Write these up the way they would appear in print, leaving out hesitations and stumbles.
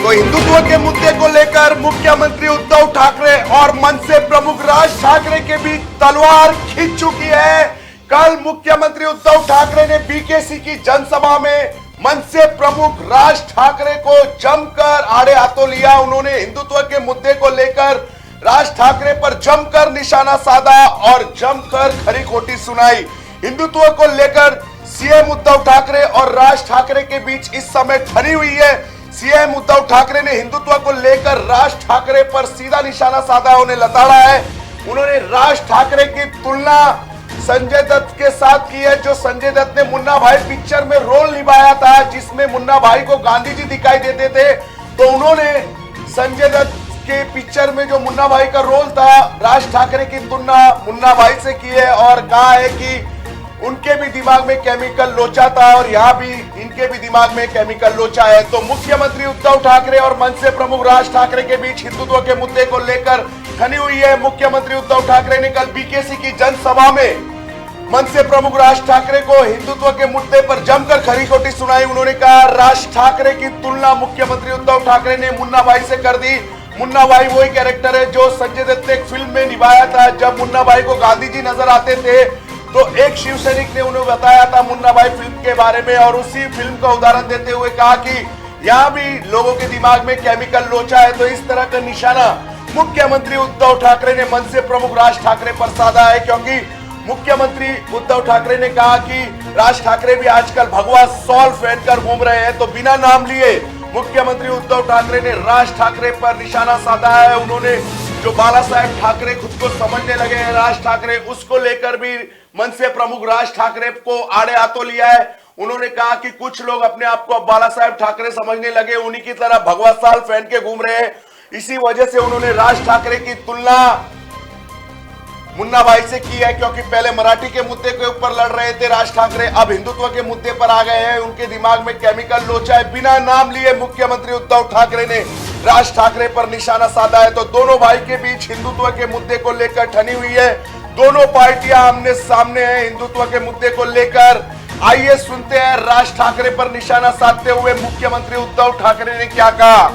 तो हिंदुत्व के मुद्दे को लेकर मुख्यमंत्री उद्धव ठाकरे और मनसे प्रमुख राज ठाकरे के बीच तलवार खिंच चुकी है। कल मुख्यमंत्री उद्धव ठाकरे ने बीकेसी की जनसभा में मनसे प्रमुख राज ठाकरे को जमकर आड़े हाथों लिया। उन्होंने हिंदुत्व के मुद्दे को लेकर राज ठाकरे पर जमकर निशाना साधा और जमकर खरी खोटी सुनाई। हिंदुत्व को लेकर सीएम उद्धव ठाकरे और राज ठाकरे के बीच इस समय ठनी हुई है। सीएम उद्धव ठाकरे ने हिंदुत्व को लेकर राज ठाकरे पर सीधा निशाना साधा, उन्हें लताड़ा है। उन्होंने राज ठाकरे की तुलना संजय दत्त के साथ की है, जो संजय दत्त ने मुन्ना भाई पिक्चर में रोल निभाया था, जिसमें मुन्ना भाई को गांधी जी दिखाई देते थे। तो उन्होंने संजय दत्त के पिक्चर में जो मुन्ना भाई का रोल था, राज ठाकरे की तुलना मुन्ना भाई से की है और कहा है कि उनके भी दिमाग में केमिकल लोचा था और यहाँ भी इनके भी दिमाग में केमिकल लोचा है। तो मुख्यमंत्री उद्धव ठाकरे और मनसे प्रमुख राज ठाकरे के बीच हिंदुत्व के मुद्दे को लेकर ठनी हुई है। मुख्यमंत्री उद्धव ठाकरे ने कल बीकेसी की जनसभा में मनसे प्रमुख राज ठाकरे को हिंदुत्व के मुद्दे पर जमकर खरी खोटी सुनाई। उन्होंने कहा, राज ठाकरे की तुलना मुख्यमंत्री उद्धव ठाकरे ने मुन्ना भाई से कर दी। मुन्ना भाई वही कैरेक्टर है जो संजय दत्त ने एक फिल्म में निभाया था। जब मुन्ना भाई को गांधी जी नजर आते थे तो एक शिव सैनिक ने उन्हें बताया था मुन्ना भाई फिल्म के बारे में और उसी फिल्म का उदाहरण देते हुए कहा कि यहाँ भी लोगों के दिमाग में केमिकल लोचा है। तो इस तरह का निशाना मुख्यमंत्री उद्धव ठाकरे ने मनसे प्रमुख राज ठाकरे पर साधा है, क्योंकि मुख्यमंत्री उद्धव ठाकरे ने कहा कि राज ठाकरे भी आजकल भगवा शॉल पहनकर घूम रहे हैं। तो बिना नाम लिए मुख्यमंत्री उद्धव ठाकरे ने राज ठाकरे पर निशाना साधा है। उन्होंने जो बाला साहेब ठाकरे खुद को समझने लगे हैं राज ठाकरे, उसको लेकर भी मनसे प्रमुख राज ठाकरे को आड़े हाथों लिया है। उन्होंने कहा कि कुछ लोग अपने आप को बाला साहेब ठाकरे समझने लगे, उन्हीं की तरह भगवा साल पहन के घूम रहे हैं। इसी वजह से उन्होंने राज ठाकरे की तुलना मुन्ना भाई से की है, क्योंकि पहले मराठी के मुद्दे के ऊपर लड़ रहे थे राज ठाकरे, अब हिंदुत्व के मुद्दे पर आ गए हैं। उनके दिमाग में केमिकल लोचा है। बिना नाम लिए मुख्यमंत्री उद्धव ठाकरे ने राज ठाकरे पर निशाना साधा है। तो दोनों भाई के बीच हिंदुत्व के मुद्दे को लेकर ठनी हुई है। दोनों पार्टियां आमने सामने हैं हिंदुत्व के मुद्दे को लेकर। आइए सुनते हैं राज ठाकरे पर निशाना साधते हुए मुख्यमंत्री उद्धव ठाकरे ने क्या कहा।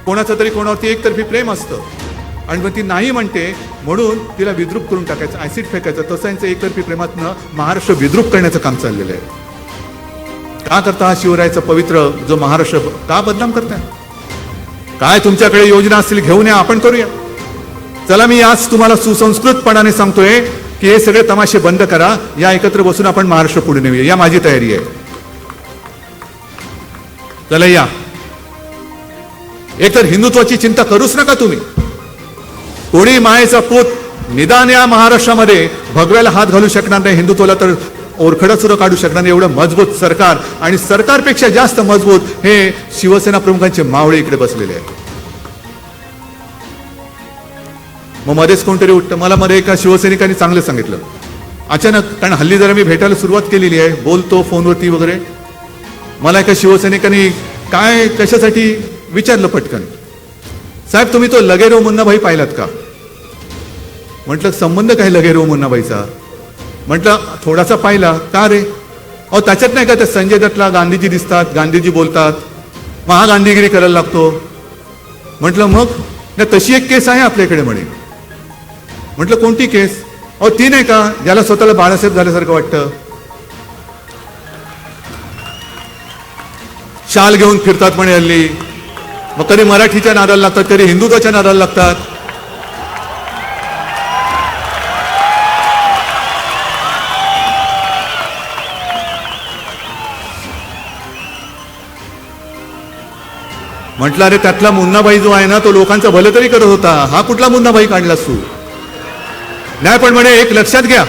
कोणाचं तरी कोणावरती एकतर्फी प्रेम असतं आणि मग ती नाही म्हणते म्हणून तिला विद्रूप करून टाकायचं, ऍसिड फेकायचं, तसं यांचं एकतर्फी प्रेमातनं महाराष्ट्र विद्रूप करण्याचं काम चाललेलं आहे। का करता हा शिवरायाचा पवित्र जो महाराष्ट्र का बदनाम करताय? काय तुमच्याकडे योजना असतील घेऊन या, आपण करूया। चला मी आज तुम्हाला सुसंस्कृतपणाने सांगतोय की हे सगळे तमाशे बंद करा, या एकत्र बसून आपण महाराष्ट्र पुढे नेऊया, या माझी तयारी आहे। चला या, एकतर हिंदुत्वाची चिंता करूच नका तुम्ही। कोणी मायेचा पूत निदान या महाराष्ट्रामध्ये भगव्याला हात घालू शकणार नाही, हिंदुत्वाला तर ओरखडा सुद्धा काढू शकणार नाही। एवढं मजबूत सरकार आणि सरकारपेक्षा जास्त मजबूत हे शिवसेना प्रमुखांचे मावळे इकडे बसलेले आहेत। मग मध्येच कोणतरी उठतं, मला मध्ये एका शिवसैनिकांनी चांगलं सांगितलं अचानक, कारण हल्ली जरा मी भेटायला सुरुवात केलेली आहे, बोलतो फोनवरती वगैरे। मला एका शिवसैनिकांनी काय कशासाठी विचारलं पटकन, साहेब तुम्ही तो लगेरो मुन्नाभाई पाहिलात का? म्हटलं संबंध काय लगेरो मुन्नाभाईचा? म्हटलं थोडासा पाहिला। का रे? अहो त्याच्यात नाही का त्या संजय दत्तला गांधीजी दिसतात, गांधीजी बोलतात, महागांधीगिरी करायला लागतो। म्हटलं मग नाही तशी एक केस आहे आपल्याकडे म्हणे। म्हटलं कोणती केस? अहो ती नाही का ज्याला स्वतःला बाळासाहेब झाल्यासारखं वाटतं, शाल घेऊन फिरतात म्हणे हल्ली, मग कधी मराठीच्या नादाला लागतात, कधी हिंदुत्वाच्या नादाला लागतात। म्हटलं अरे त्यातला मुन्नाभाई जो आहे ना तो लोकांचं भलं तरी करत होता, हा कुठला मुन्नाभाई काढलास तू? नाही पण म्हणे एक लक्षात घ्या।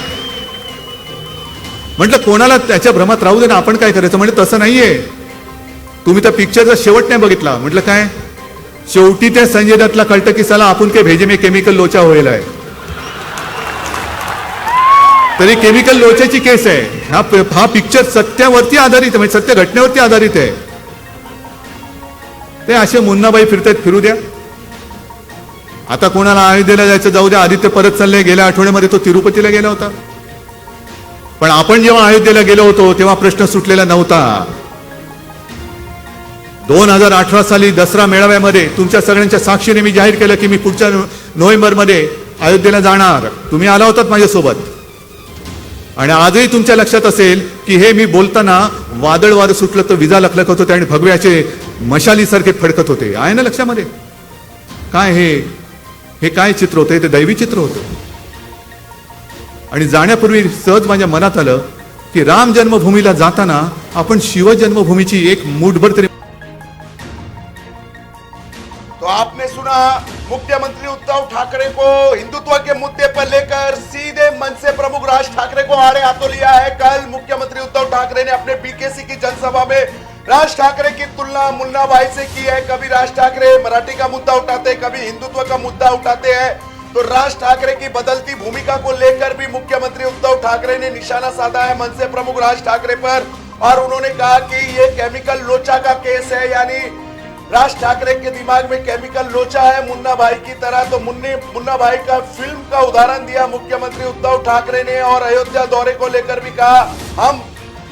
म्हटलं कोणाला त्याच्या भ्रमात राहू दे ना, आपण काय करायचं? म्हणजे तसं नाहीये, तुम्ही त्या पिक्चरचा शेवट नाही बघितला। म्हटलं काय? शेवटी त्या संजय दत्तला कळतं की साला आपण के भेजे में केमिकल लोचा होईल आहे, तरी केमिकल लोच्याची केस आहे। हा पिक्चर सत्यावरती आधारित, म्हणजे सत्य घटनेवरती आधारित आहे। ते असे मुन्नाबाई फिरतात, फिरू द्या। आता कोणाला अयोध्येला जायचं जाऊ द्या, आदित्य परत चालले, गेल्या आठवड्यामध्ये तो तिरुपतीला गेला होता। पण आपण जेव्हा अयोध्येला गेलो होतो तेव्हा प्रश्न सुटलेला नव्हता। 2018 साली दसरा मेळाव्यामध्ये तुमच्या सगळ्यांच्या साक्षीने मी जाहीर केलं की मी पुढच्या नोव्हेंबरमध्ये अयोध्येला जाणार. तुम्ही आला होतात माझ्यासोबत. आणि आजही तुमच्या लक्षात असेल की हे मी बोलताना वादळ वारं सुटलं तर विजा लखलखत होते आणि भगव्याचे मशालीसारखे फडकत होते. आहे ना लक्षामध्ये? काय हे काय चित्र होतं? ते दैवी चित्र होतं. आणि जाण्यापूर्वी सहज माझ्या मनात आलं की राम जन्मभूमीला जाताना आपण शिव जन्मभूमीची एक मूठभर तरी. तो आपने सुना मुख्यमंत्री उद्धव ठाकरे को हिंदुत्व के मुद्दे पर लेकर सीधे मनसे प्रमुख राज ठाकरे को आड़े हाथों लिया है. कल मुख्यमंत्री उद्धव ठाकरे ने अपने बीकेसी की जनसभा में राज ठाकरे की तुलना मुन्ना भाई से की है. कभी राज ठाकरे मराठी का मुद्दा उठाते हैं, कभी हिंदुत्व का मुद्दा उठाते हैं. तो राज ठाकरे की बदलती भूमिका को लेकर भी मुख्यमंत्री उद्धव ठाकरे ने निशाना साधा है मनसे प्रमुख राज ठाकरे पर. और उन्होंने कहा कि ये केमिकल लोचा का केस है, यानी राज ठाकरे के दिमाग में केमिकल लोचा है मुन्ना भाई की तरह. तो मुन्ना भाई का फिल्म का उदाहरण दिया मुख्यमंत्री उद्धव ठाकरे ने. और अयोध्या दौरे को लेकर भी कहा हम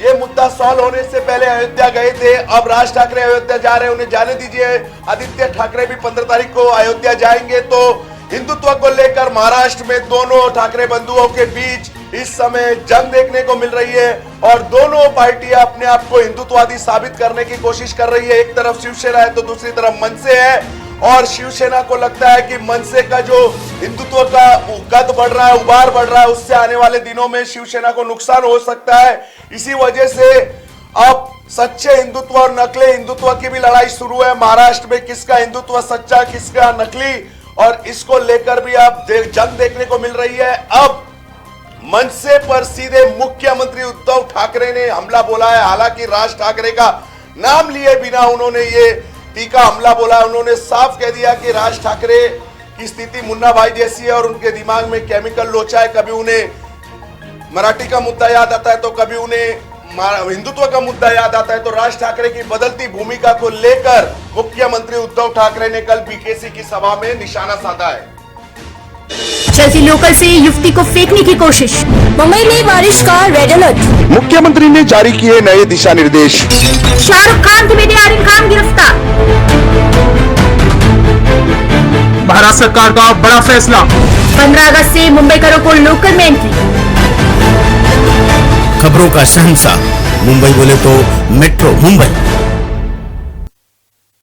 ये मुद्दा सॉल्व होने से पहले अयोध्या गए थे, अब राज ठाकरे अयोध्या जा रहे हैं, उन्हें जाने दीजिए. आदित्य ठाकरे भी 15 तारीख को अयोध्या जाएंगे. तो हिंदुत्व को लेकर महाराष्ट्र में दोनों ठाकरे बंधुओं के बीच इस समय जंग देखने को मिल रही है. और दोनों पार्टियां अपने आप को हिंदुत्ववादी साबित करने की कोशिश कर रही है. एक तरफ शिवसेना है तो दूसरी तरफ मनसे है. और शिवसेना को लगता है कि मनसे का जो हिंदुत्व का कद बढ़ रहा है, उबार बढ़ रहा है, उससे आने वाले दिनों में शिवसेना को नुकसान हो सकता है. इसी वजह से अब सच्चे हिंदुत्व और नकली हिंदुत्व की भी लड़ाई शुरू है महाराष्ट्र में. किसका हिंदुत्व सच्चा, किसका नकली, और इसको लेकर भी अब जंग देखने को मिल रही है. अब मनसे पर सीधे मुख्यमंत्री उद्धव ठाकरे ने हमला बोला है. हालांकि राज ठाकरे का नाम लिए बिना उन्होंने ये तीखा हमला बोला. उन्होंने साफ कह दिया कि राज ठाकरे की स्थिति मुन्ना भाई जैसी है और उनके दिमाग में केमिकल लोचा है. कभी उन्हें मराठी का मुद्दा याद आता है तो कभी उन्हें हिंदुत्व का मुद्दा याद आता है. तो राज ठाकरे की बदलती भूमिका को लेकर मुख्यमंत्री उद्धव ठाकरे ने कल बीकेसी की सभा में निशाना साधा है. चलती लोकल से युवती को फेंकने की कोशिश, मुंबई में बारिश का रेड अलर्ट. मुख्यमंत्री ने जारी किए नए दिशा निर्देश. शाहरुख खान के बेटे आरिफ खान गिरफ्तार. भारत सरकार का बड़ा फैसला, 15 अगस्त से मुंबईकरों को लोकल में एंट्री. खबरों का शहंशाह, मुंबई बोले तो मेट्रो मुंबई.